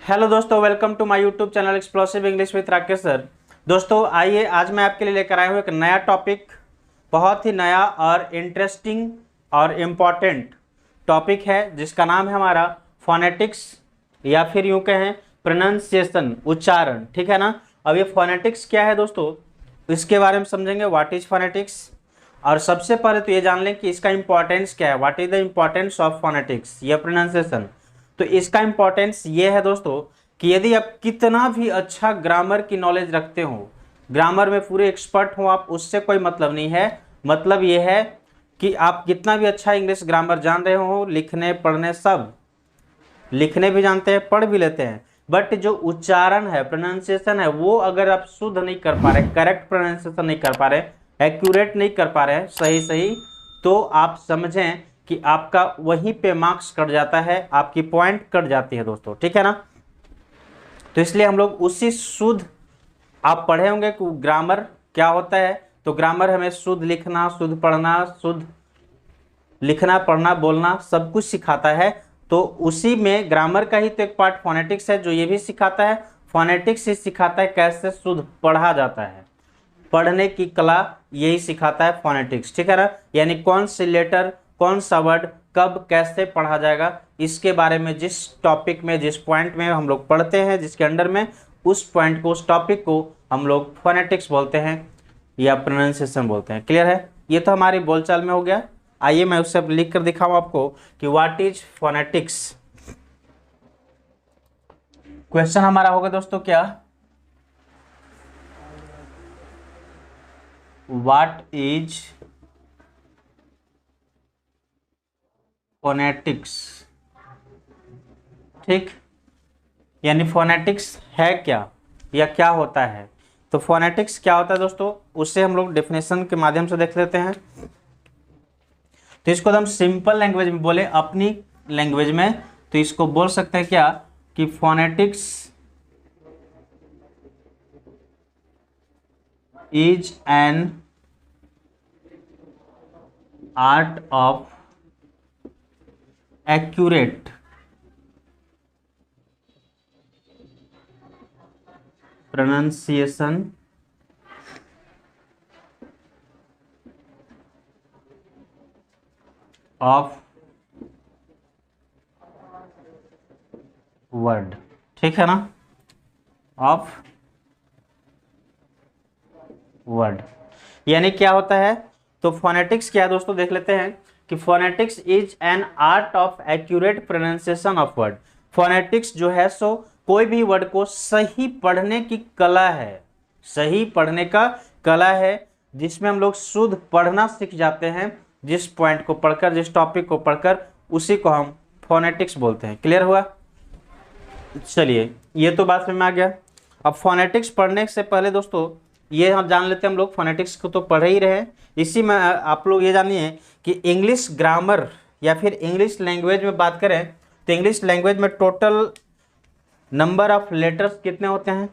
Hello दोस्तों, welcome to my YouTube channel explosive English with Rakesh sir. दोस्तों आइए, आज मैं आपके लिए लेकर आया हूँ एक नया टॉपिक। बहुत ही नया और इंटरेस्टिंग और इम्पॉर्टेंट टॉपिक है जिसका नाम है हमारा फोनेटिक्स, या फिर यूँ कहें प्रोनाउंसिएशन, उच्चारण। ठीक है ना। अब ये फोनेटिक्स क्या है दोस्तों, इसके बारे में समझेंगे। व्हाट इज फोनेटिक्स, और सबसे पहले तो ये जान लें कि इसका इंपॉर्टेंस क्या है। What is the importance of phonetics या प्रोनाउंसिएशन। तो इसका इंपॉर्टेंस ये है दोस्तों कि यदि आप कितना भी अच्छा ग्रामर की नॉलेज रखते हो, ग्रामर में पूरे एक्सपर्ट हो आप, उससे कोई मतलब नहीं है। मतलब ये है कि आप कितना भी अच्छा इंग्लिश ग्रामर जान रहे हो, लिखने पढ़ने सब, लिखने भी जानते हैं पढ़ भी लेते हैं, बट जो उच्चारण है, प्रोनाउंसिएशन है, वो अगर आप शुद्ध नहीं कर पा रहे, करेक्ट प्रोनाउंसिएशन नहीं कर पा रहे, एक्यूरेट नहीं कर पा रहे सही सही, तो आप समझें कि आपका वहीं पे मार्क्स कट जाता है, आपकी पॉइंट कट जाती है दोस्तों। ठीक है ना। तो इसलिए हम लोग उसी शुद्ध, आप पढ़े होंगे कि ग्रामर क्या होता है। तो ग्रामर हमें शुद्ध लिखना, शुद्ध पढ़ना, शुद्ध लिखना पढ़ना बोलना सब कुछ सिखाता है। तो उसी में ग्रामर का ही तो एक पार्ट फोनेटिक्स है जो ये भी सिखाता है। फोनेटिक्स ही सिखाता है कैसे शुद्ध पढ़ा जाता है, पढ़ने की कला यही सिखाता है फोनेटिक्स। ठीक है ना। यानी कौन से लेटर, कौन सा वर्ड कब कैसे पढ़ा जाएगा, इसके बारे में जिस टॉपिक में, जिस पॉइंट में हम लोग पढ़ते हैं, जिसके अंडर में, उस पॉइंट को, उस टॉपिक को हम लोग फोनेटिक्स बोलते हैं या प्रोनाउंसिएशन बोलते हैं। क्लियर है। ये तो हमारी बोलचाल में हो गया। आइए मैं उससे लिख कर दिखाऊं आपको कि व्हाट इज फोनेटिक्स। क्वेश्चन हमारा होगा दोस्तों क्या, व्हाट इज फोनेटिक्स। ठीक, यानी फोनेटिक्स है क्या या क्या होता है। तो फोनेटिक्स क्या होता है दोस्तों, उससे हम लोग डेफिनेशन के माध्यम से देख लेते हैं। तो इसको हम सिंपल लैंग्वेज में बोले, अपनी लैंग्वेज में, तो इसको बोल सकते हैं क्या कि phonetics is an art of accurate pronunciation of word। ठीक है ना, ऑफ वर्ड। यानी क्या होता है, तो फोनेटिक्स क्या है दोस्तों, देख लेते हैं कि phonetics is an art of accurate pronunciation of word. Phonetics जो है सो कोई भी वर्ड को सही पढ़ने की कला है, सही पढ़ने का कला है, जिसमें हम लोग शुद्ध पढ़ना सीख जाते हैं। जिस पॉइंट को पढ़कर, जिस टॉपिक को पढ़कर, उसी को हम फोनेटिक्स बोलते हैं। क्लियर हुआ। चलिए, ये तो बात समझ में आ गया। अब फोनेटिक्स पढ़ने से पहले दोस्तों ये हम जान लेते हैं, हम लोग फोनेटिक्स को तो पढ़ ही रहे हैं, इसी में आप लोग ये जानिए कि इंग्लिश ग्रामर या फिर इंग्लिश लैंग्वेज में बात करें तो इंग्लिश लैंग्वेज में टोटल नंबर ऑफ लेटर्स कितने होते हैं,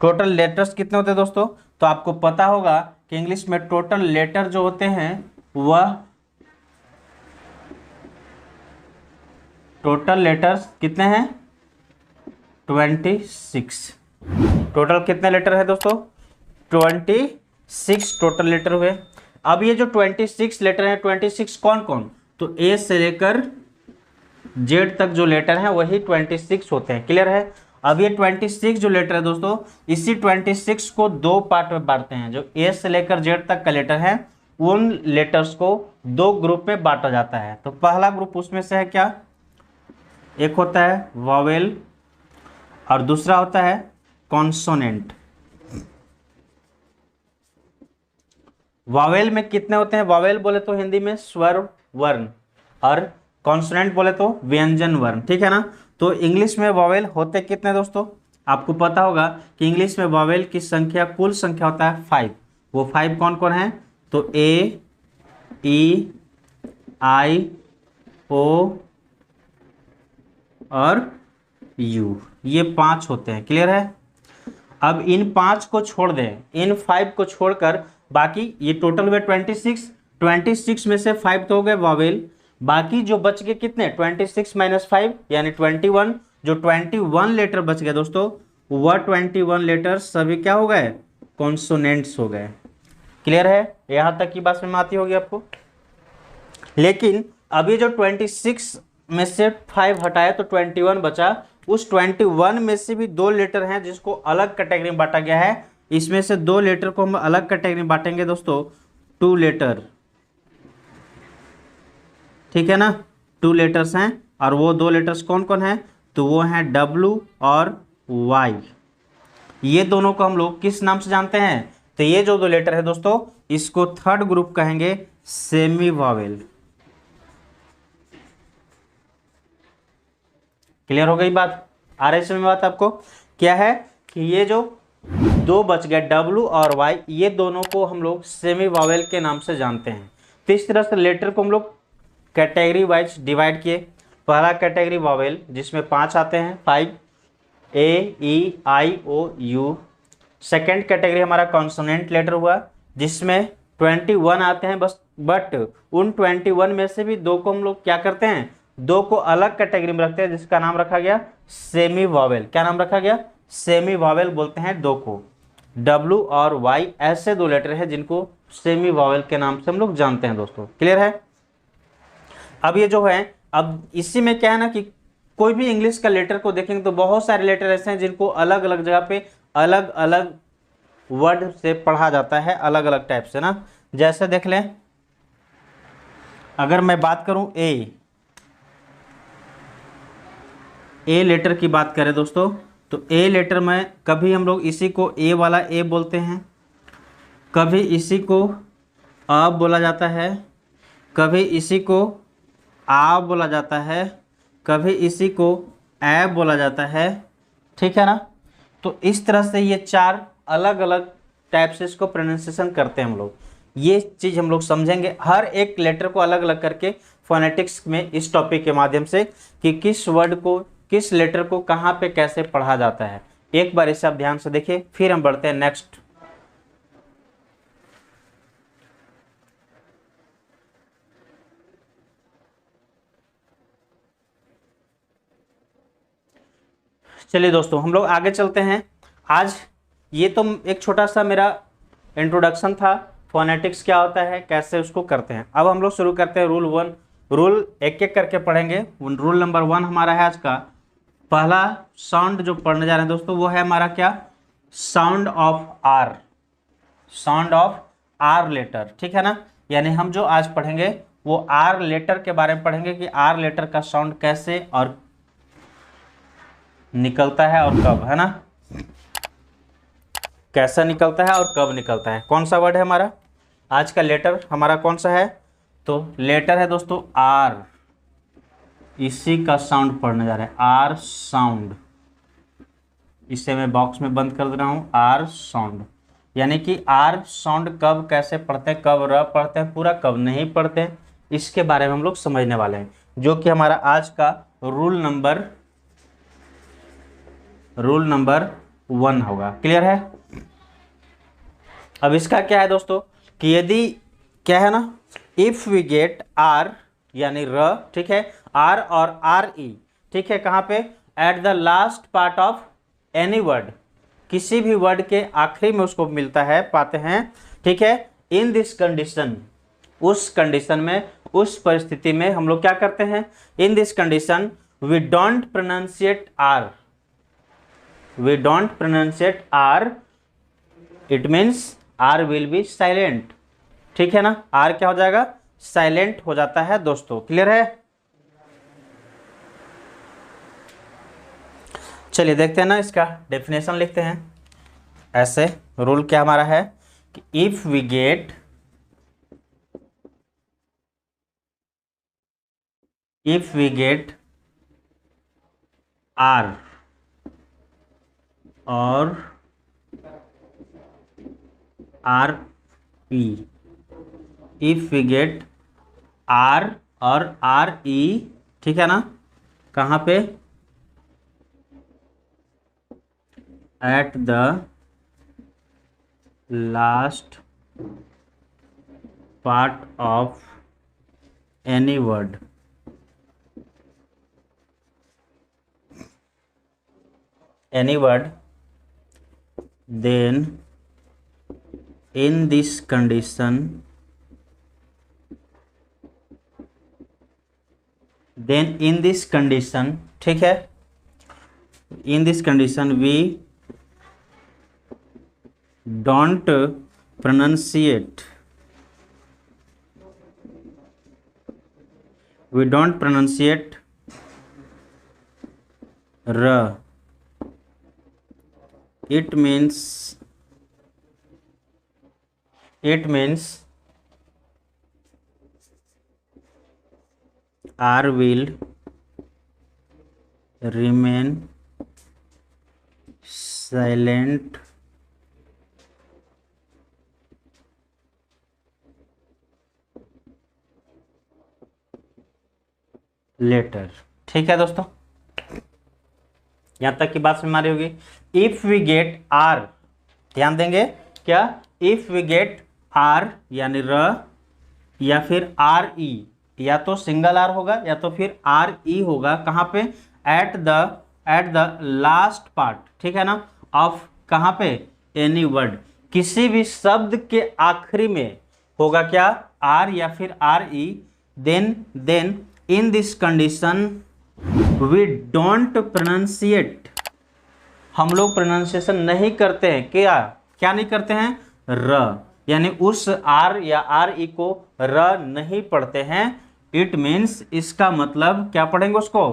टोटल लेटर्स कितने होते हैं दोस्तों। तो आपको पता होगा कि इंग्लिश में टोटल लेटर जो होते हैं वह, टोटल लेटर्स कितने हैं, 26। टोटल कितने लेटर है दोस्तों, 26 टोटल लेटर हुए। अब ये जो 26 लेटर हैं, 26 कौन कौन, तो ए से लेकर जेड तक जो लेटर हैं वही 26 होते हैं। क्लियर है। अब ये 26 जो लेटर है दोस्तों, इसी 26 को दो पार्ट में बांटते हैं। जो ए से लेकर जेड तक का लेटर है, उन लेटर्स को दो ग्रुप में बांटा जाता है। तो पहला ग्रुप उसमें से है क्या, एक होता है वॉवेल और दूसरा होता है कॉन्सोनेंट। वॉवेल में कितने होते हैं, वॉवेल बोले तो हिंदी में स्वर वर्ण, और कॉन्सोनेंट बोले तो व्यंजन वर्ण। ठीक है ना। तो इंग्लिश में वॉवेल होते कितने दोस्तों, आपको पता होगा कि इंग्लिश में वॉवेल की संख्या, कुल संख्या होता है 5। वो 5 कौन कौन है, तो ए, ई, आई, ओ और यू, ये 5 होते हैं। क्लियर है। अब इन 5 को छोड़ दें, इन 5 को छोड़कर बाकी ये टोटल हुए 26। 26 में से 5 तो हो गए वॉवेल, बाकी जो बच गए कितने 26 माइनस 5 यानी 21। जो 21 लेटर बच गए दोस्तों वह 21 लेटर सभी क्या हो गए कॉन्सोनेंट्स हो गए। क्लियर है, यहां तक की बात समझ में आती होगी आपको। लेकिन अभी जो 26 में से 5 हटाए तो 21 बचा। उस 21 में से भी 2 लेटर हैं जिसको अलग कैटेगरी में बांटा गया है। इसमें से 2 लेटर को हम अलग कैटेगरी में बांटेंगे दोस्तों, 2 लेटर, ठीक है ना। 2 लेटर्स हैं और वो 2 लेटर्स कौन कौन हैं, तो वो हैं W और Y। ये दोनों को हम लोग किस नाम से जानते हैं, तो ये जो 2 लेटर है दोस्तों इसको थर्ड ग्रुप कहेंगे सेमी वॉवेल। क्लियर हो गई बात, आ रही समझ में बात आपको। क्या है कि ये जो 2 बच गए W और Y, ये दोनों को हम लोग सेमी वॉवेल के नाम से जानते हैं। तो इस तरह से लेटर को हम लोग कैटेगरी वाइज डिवाइड किए। पहला कैटेगरी वॉवेल जिसमें 5 आते हैं, 5 A E I O U। Second category हमारा कॉन्सोनेंट लेटर हुआ जिसमें 21 आते हैं बस, बट उन 21 में से भी 2 को हम लोग क्या करते हैं, 2 को अलग कैटेगरी में रखते हैं जिसका नाम रखा गया सेमी वॉवेल। क्या नाम रखा गया, सेमी वॉवेल बोलते हैं 2 को। W और Y ऐसे 2 लेटर हैं जिनको सेमी वॉवेल के नाम से हम लोग जानते हैं दोस्तों। क्लियर है। अब ये जो है, अब इसी में क्या है ना कि कोई भी इंग्लिश का लेटर को देखेंगे तो बहुत सारे लेटर ऐसे हैं जिनको अलग अलग जगह पे अलग अलग वर्ड से पढ़ा जाता है, अलग अलग टाइप से ना। जैसे देख लें, अगर मैं बात करूं ए लेटर की बात करें दोस्तों, तो ए लेटर में कभी हम लोग इसी को ए वाला ए बोलते हैं, कभी इसी को अ बोला जाता है, कभी इसी को आ बोला जाता है, कभी इसी को ए बोला जाता है, ठीक है ना। तो इस तरह से ये 4 अलग अलग टाइप से इसको प्रोनाउंसिएशन करते हैं हम लोग। ये चीज़ हम लोग समझेंगे हर एक लेटर को अलग अलग करके फोनेटिक्स में इस टॉपिक के माध्यम से कि किस वर्ड को किस लेटर को कहाँ पे कैसे पढ़ा जाता है। एक बार इसे आप ध्यान से देखिए, फिर हम बढ़ते हैं नेक्स्ट। चलिए दोस्तों हम लोग आगे चलते हैं। आज ये तो एक छोटा सा मेरा इंट्रोडक्शन था, फोनेटिक्स क्या होता है कैसे उसको करते हैं। अब हम लोग शुरू करते हैं रूल 1। रूल एक एक करके पढ़ेंगे। रूल नंबर 1 हमारा है आज का। पहला साउंड जो पढ़ने जा रहे हैं दोस्तों वो है हमारा क्या, sound of R, sound of R letter, ठीक है ना। यानी हम जो आज पढ़ेंगे वो आर लेटर के बारे में पढ़ेंगे कि आर लेटर का साउंड कैसे और निकलता है और कब, है ना, कैसा निकलता है और कब निकलता है। कौन सा वर्ड है हमारा आज का लेटर, हमारा कौन सा है, तो लेटर है दोस्तों आर। इसी का साउंड पढ़ने जा रहे हैं, आर साउंड। इसे मैं बॉक्स में बंद कर दे रहा हूं, आर साउंड। यानी कि आर साउंड कब कैसे पढ़ते हैं, कब र पढ़ते हैं पूरा, कब नहीं पढ़ते हैं, इसके बारे में हम लोग समझने वाले हैं, जो कि हमारा आज का रूल नंबर 1 होगा। क्लियर है। अब इसका क्या है दोस्तों कि यदि क्या है ना, इफ वी गेट आर यानी र, ठीक है, आर और आर ई, ठीक है, कहाँ पे, at the last part of any word, किसी भी वर्ड के आखिरी में उसको मिलता है, पाते हैं, ठीक है। इन दिस कंडीशन, उस कंडीशन में, उस परिस्थिति में हम लोग क्या करते हैं, in this condition we don't pronounce R, we don't pronounce R, it means R will be silent, ठीक है ना। आर क्या हो जाएगा, साइलेंट हो जाता है दोस्तों। क्लियर है। चलिए देखते हैं ना, इसका डेफिनेशन लिखते हैं। ऐसे रूल क्या हमारा है कि इफ वी गेट आर और R E, if we get R और आर ई, ठीक है ना, कहाँ पे, at the last part of any word, any word, then in this condition, ठीक है, in this condition we don't pronunciate r. It means r will remain silent letter. ठीक है दोस्तों, यहां तक की बात समझ में आ रही होगी। इफ वी गेट आर, ध्यान देंगे क्या, इफ वी गेट आर यानी र, या फिर आर ई, या तो सिंगल आर होगा या तो फिर आर ई होगा, कहां पे, एट द लास्ट पार्ट, ठीक है ना, ऑफ, कहां पे, एनी वर्ड, किसी भी शब्द के आखिरी में होगा क्या, आर या फिर R E, then in this condition we don't pronounce, हम लोग प्रोनाउंसिएशन नहीं करते हैं, क्या नहीं करते हैं, र, यानी उस आर या आर ई को र नहीं पढ़ते हैं। इट मीन्स, इसका मतलब क्या पढ़ेंगे उसको,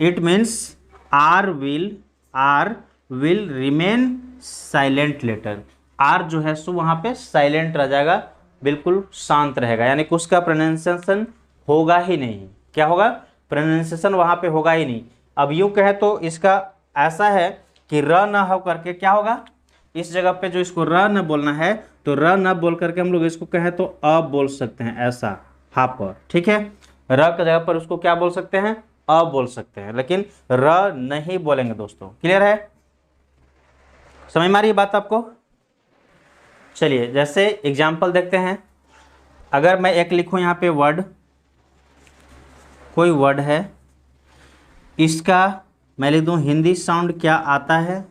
it means R will remain silent letter, R जो है सो वहां पे साइलेंट रह जाएगा, बिल्कुल शांत रहेगा, यानी कि उसका प्रोनाउंसिएशन होगा ही नहीं। क्या होगा, प्रोनाउंसिएशन वहां पे होगा ही नहीं। अब यूं कहे तो इसका ऐसा है कि र ना हो करके क्या होगा, इस जगह पे जो इसको र न बोलना है, तो र न बोल करके हम लोग इसको कहें तो अ बोल सकते हैं, ऐसा हा पर, ठीक है, र की जगह पर उसको क्या बोल सकते हैं, अ बोल सकते हैं, लेकिन र नहीं बोलेंगे दोस्तों। क्लियर है, समझ में आ रही है बात आपको। चलिए जैसे एग्जाम्पल देखते हैं, अगर मैं एक लिखूं यहाँ पे वर्ड, कोई वर्ड है, इसका मैं लिख दूं हिंदी साउंड क्या आता है,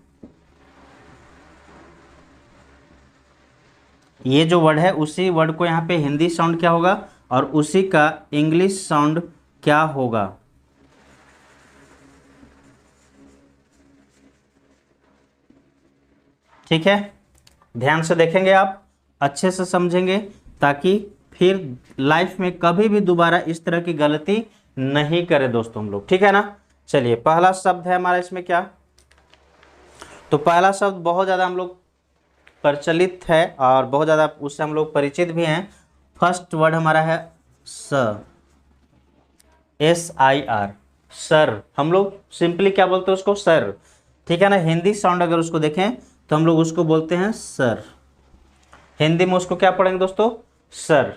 ये जो वर्ड है उसी वर्ड को यहाँ पे हिंदी साउंड क्या होगा और उसी का इंग्लिश साउंड क्या होगा। ठीक है, ध्यान से देखेंगे आप, अच्छे से समझेंगे, ताकि फिर लाइफ में कभी भी दोबारा इस तरह की गलती नहीं करें दोस्तों हम लोग। ठीक है ना। चलिए पहला शब्द है हमारा इसमें क्या, तो पहला शब्द बहुत ज़्यादा हम लोग प्रचलित है और बहुत ज़्यादा उससे हम लोग परिचित भी हैं। फर्स्ट वर्ड हमारा है सर, SIR, सर। हम लोग सिंपली क्या बोलते हैं उसको, सर। ठीक है ना, हिंदी साउंड अगर उसको देखें तो हम लोग उसको बोलते हैं सर। हिंदी में उसको क्या पढ़ेंगे दोस्तों, सर।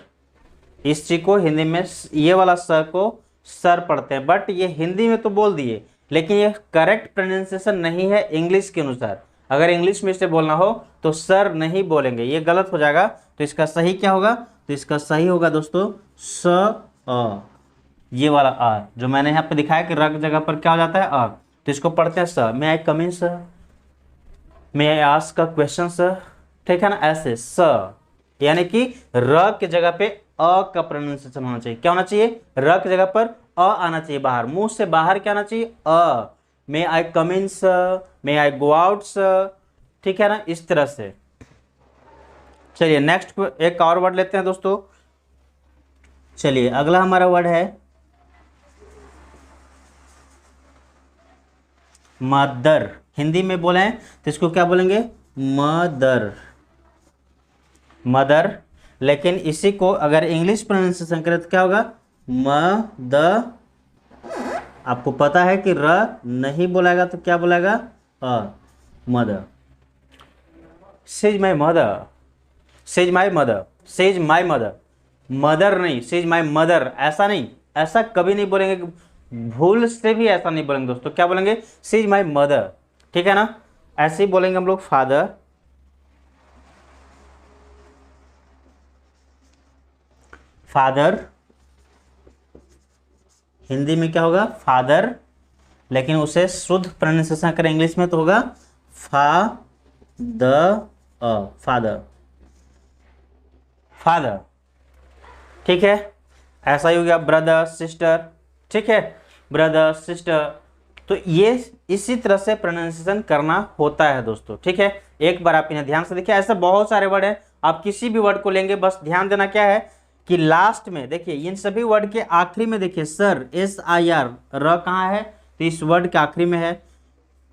इस चीज को हिंदी में ये वाला सर को सर पढ़ते हैं, बट ये हिंदी में तो बोल दिए, लेकिन ये करेक्ट प्रोनाउंसिएशन नहीं है इंग्लिश के अनुसार। अगर इंग्लिश में इसे बोलना हो तो सर नहीं बोलेंगे, ये गलत हो जाएगा। तो इसका सही क्या होगा, तो इसका सही होगा दोस्तों स अ, ये वाला आ जो मैंने यहाँ पे दिखाया कि र जगह पर क्या हो जाता है अ, तो इसको पढ़ते हैं स। May I come in sir, may I ask a question sir. ठीक है ना, ऐसे स, यानी कि र के जगह पे अ का प्रोनाउंसिएशन होना चाहिए। क्या होना चाहिए, र की जगह पर अ आना चाहिए बाहर, मुंह से बाहर क्या आना चाहिए, अ। मे I come in sir, may I go out sir. ठीक है ना, इस तरह से। चलिए नेक्स्ट एक और वर्ड लेते हैं दोस्तों। चलिए अगला हमारा वर्ड है मदर। हिंदी में बोले तो इसको क्या बोलेंगे, मदर, मदर। लेकिन इसी को अगर इंग्लिश प्रोनाउंसिएशन करें तो क्या होगा, म द। आपको पता है कि र नहीं बोलेगा तो क्या बोलेगा, uh, mother. Says my mother, says my mother, says my mother, mother नहीं, सेज माई मदर, ऐसा नहीं, ऐसा कभी नहीं बोलेंगे, भूल से भी ऐसा नहीं बोलेंगे दोस्तों। क्या बोलेंगे, सेज माई मदर। ठीक है ना, ऐसे ही बोलेंगे हम लोग फादर, फादर। हिंदी में क्या होगा, फादर। लेकिन उसे शुद्ध प्रोनाउंसिएशन करें इंग्लिश में तो होगा फादर, फादर। ठीक है, ऐसा ही हो गया ब्रदर सिस्टर। ठीक है, ब्रदर सिस्टर। तो ये इसी तरह से प्रोनाउंसिएशन करना होता है दोस्तों। ठीक है, एक बार आप इन्हें ध्यान से देखिए, ऐसे बहुत सारे वर्ड हैं, आप किसी भी वर्ड को लेंगे, बस ध्यान देना क्या है कि लास्ट में देखिए, इन सभी वर्ड के आखिरी में देखिए सर, SIR, र कहाँ है, तो इस वर्ड के आखिरी में है।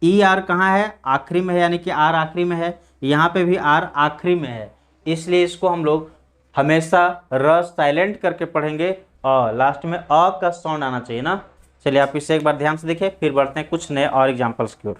ER कहाँ है, आखिरी में है, यानी कि R आखिरी में है, यहाँ पे भी R आखिरी में है, इसलिए इसको हम लोग हमेशा र साइलेंट करके पढ़ेंगे और लास्ट में अ का साउंड आना चाहिए ना। चलिए आप इसे एक बार ध्यान से देखिए, फिर बढ़ते हैं कुछ नए और एग्जांपल्स की ओर।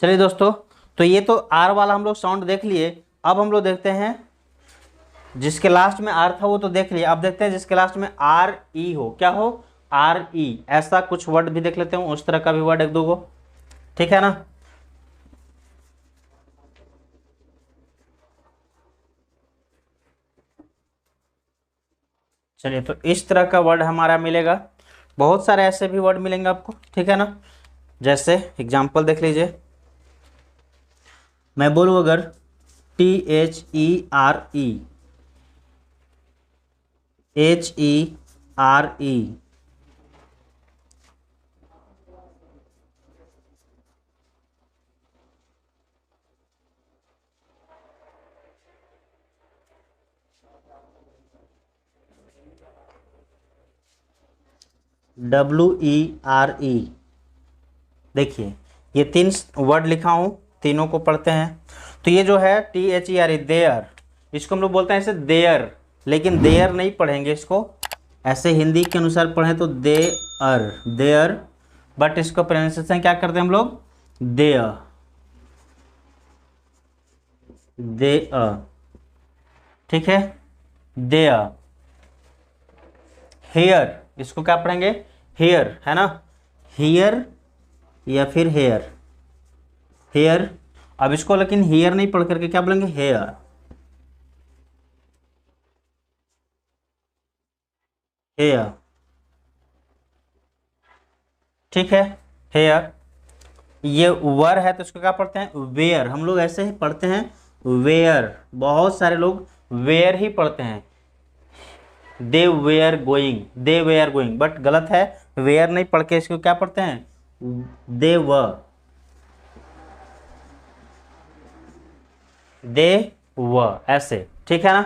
चलिए दोस्तों, तो ये तो आर वाला हम लोग साउंड देख लिए। अब हम लोग देखते हैं जिसके लास्ट में आर था वो तो देख लिए, अब देखते हैं जिसके लास्ट में RE हो। क्या हो, RE। ऐसा कुछ वर्ड भी देख लेते हैं, उस तरह का भी वर्ड एक दो गो। ठीक है ना। चलिए, तो इस तरह का वर्ड हमारा मिलेगा, बहुत सारे ऐसे भी वर्ड मिलेंगे आपको। ठीक है ना, जैसे एग्जाम्पल देख लीजिए, मैं बोलूँ अगर THERE, HERE, WERE। देखिए, ये 3 वर्ड लिखा हूं, तीनों को पढ़ते हैं। तो ये जो है THERE, देयर, इसको हम लोग बोलते हैं ऐसे देयर, लेकिन देयर नहीं पढ़ेंगे इसको, ऐसे हिंदी के अनुसार पढ़ें तो देयर, देयर, बट इसको प्रोनाउंसिएशन क्या करते हैं हम लोग, देयर, देयर। ठीक है, देयर। हेयर, इसको क्या पढ़ेंगे, हेयर, है ना, हेयर या फिर हेयर, हेयर। अब इसको लेकिन हेयर नहीं पढ़ करके क्या बोलेंगे, हेयर, हेयर। ठीक है, हेयर। ये वर है तो इसको क्या पढ़ते हैं, वेयर, हम लोग ऐसे ही पढ़ते हैं, वेयर। बहुत सारे लोग वेयर ही पढ़ते हैं, they were going, they were going, but गलत है, वेयर नहीं पढ़ के इसको क्या पढ़ते हैं, दे व, दे व, ऐसे। ठीक है ना।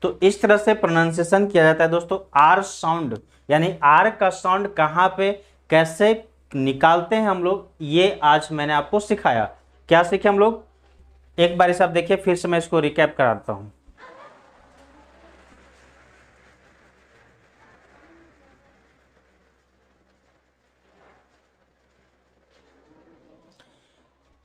तो इस तरह से प्रोनाउंसिएशन किया जाता है दोस्तों। आर साउंड, यानी आर का साउंड कहाँ पे कैसे निकालते हैं हम लोग, ये आज मैंने आपको सिखाया। क्या सीखे हम लोग, एक बार इसे आप देखिए, फिर से मैं इसको रिकैप कराता हूं।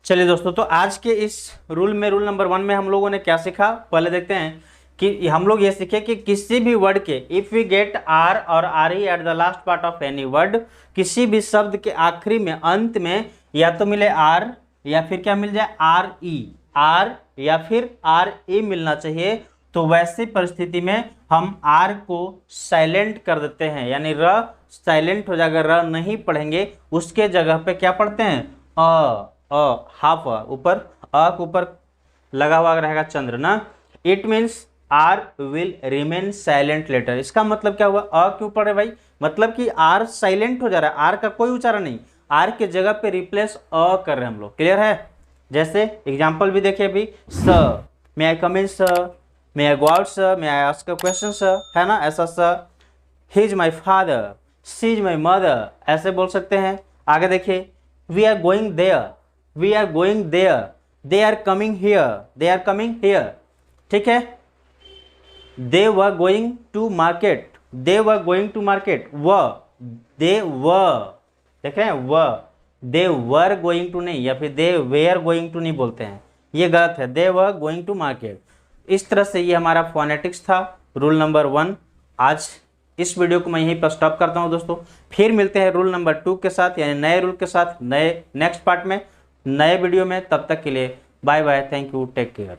चलिए दोस्तों, तो आज के इस रूल में, रूल नंबर 1 में हम लोगों ने क्या सीखा, पहले देखते हैं कि हम लोग ये सीखे कि किसी भी वर्ड के इफ वी गेट आर और RE eight the last part of any word, किसी भी शब्द के आखिरी में, अंत में या तो मिले आर या फिर क्या मिल जाए, RE, आर या फिर RE मिलना चाहिए। तो वैसी परिस्थिति में हम आर को साइलेंट कर देते हैं, यानी र साइलेंट हो जाएगा, र नहीं पढ़ेंगे, उसके जगह पे क्या पढ़ते हैं, हाफ ऊपर, अ के ऊपर लगा हुआ रहेगा चंद्र ना। It means R will remain silent letter. इसका मतलब क्या हुआ, अ के ऊपर है भाई, मतलब कि आर साइलेंट हो जा रहा है, आर का कोई उच्चारण नहीं, आर के जगह पे रिप्लेस अ कर रहे हैं हम लोग। क्लियर है। जैसे एग्जाम्पल भी देखिए अभी, sir, may I come in sir, may I go out sir, may I ask a question sir, है ना, ऐसा sir. He is my father, she is my mother, ऐसे बोल सकते हैं। आगे देखिए, we are going there, we are going there, they are coming here, they are coming here. ठीक है, they were going to market, they were going to market, व, they व, देख रहे हैं, व, दे वर गोइंग टू नहीं, या फिर दे वेयर गोइंग टू नहीं बोलते हैं, ये गलत है, they were going to market. इस तरह से ये हमारा फोनेटिक्स था, रूल नंबर 1। आज इस वीडियो को मैं यहीं पर स्टॉप करता हूँ दोस्तों। फिर मिलते हैं रूल नंबर 2 के साथ, यानी नए रूल के साथ, नए नेक्स्ट पार्ट में, नए वीडियो में। तब तक के लिए bye bye, thank you, take care.